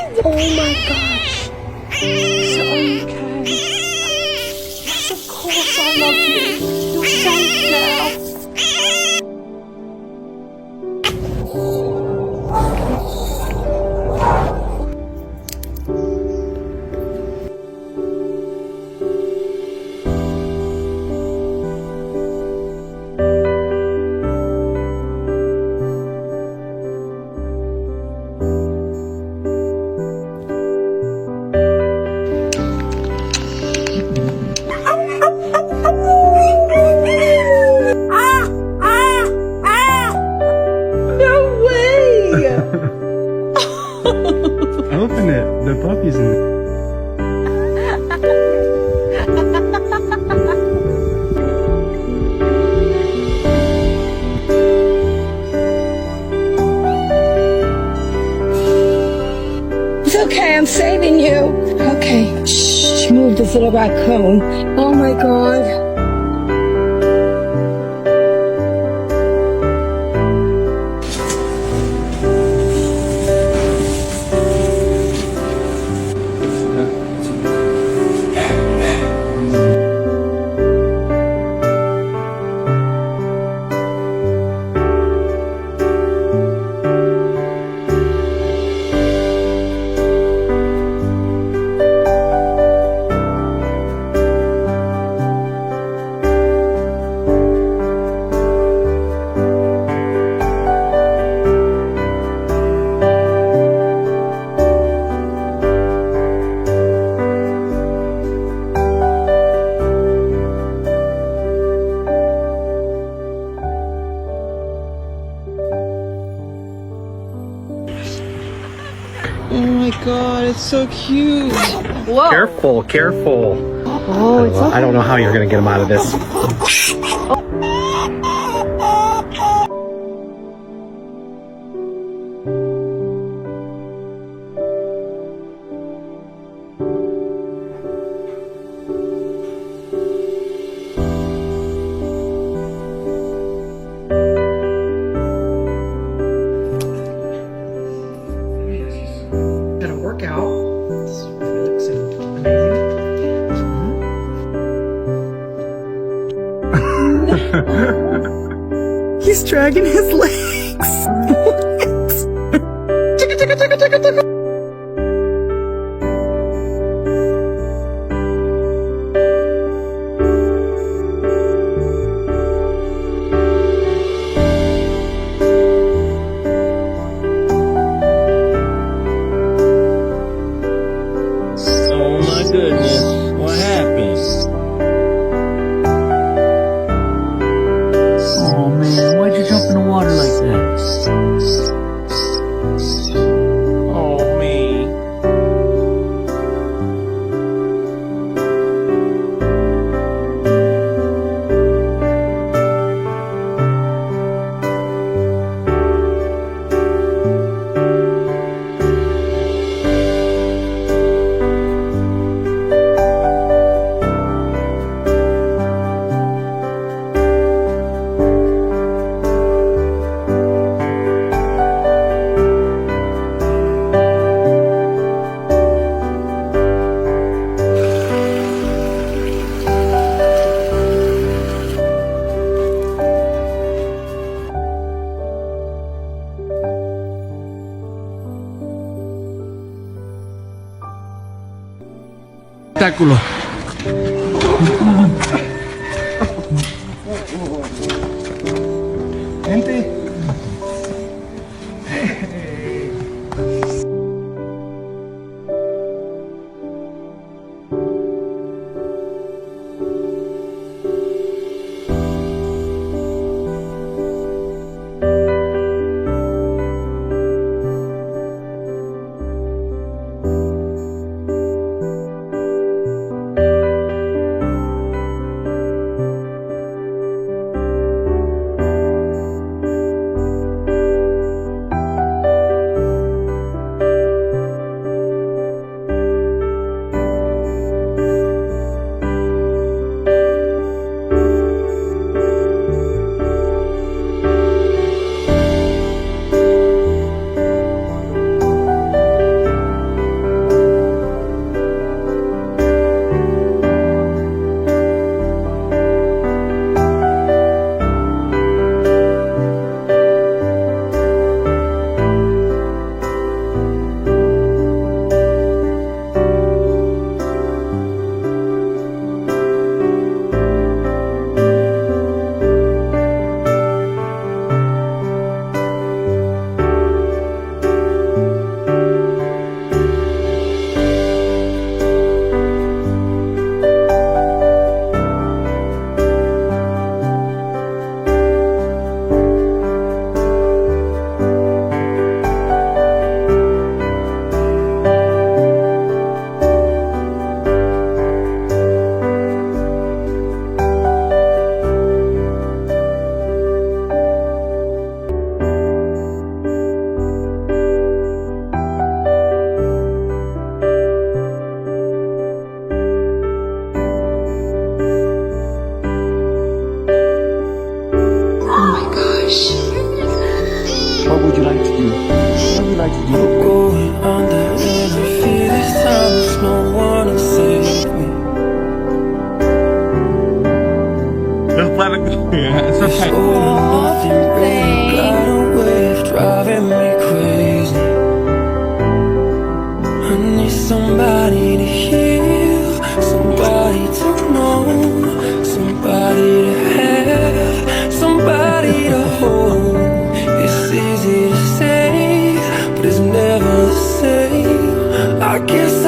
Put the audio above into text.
Oh my gosh. So okay. Yes, of course I love you. You're safe now. Open it. The puppy's in it. It's okay, I'm saving you. Okay, shh, move this little raccoon. Oh my God. Oh my God, it's so cute. Whoa. Careful, careful. Oh, it's I don't know how you're going to get him out of this. Had a workout. This really looks amazing. He's dragging his legs. Oh my goodness, what happened? Oh man, why'd you jump in the water like that? Oh me. Espectáculo. Gente. somebody to heal, somebody to know, somebody to have, somebody to hold. It's easy to say, but it's never the same. I guess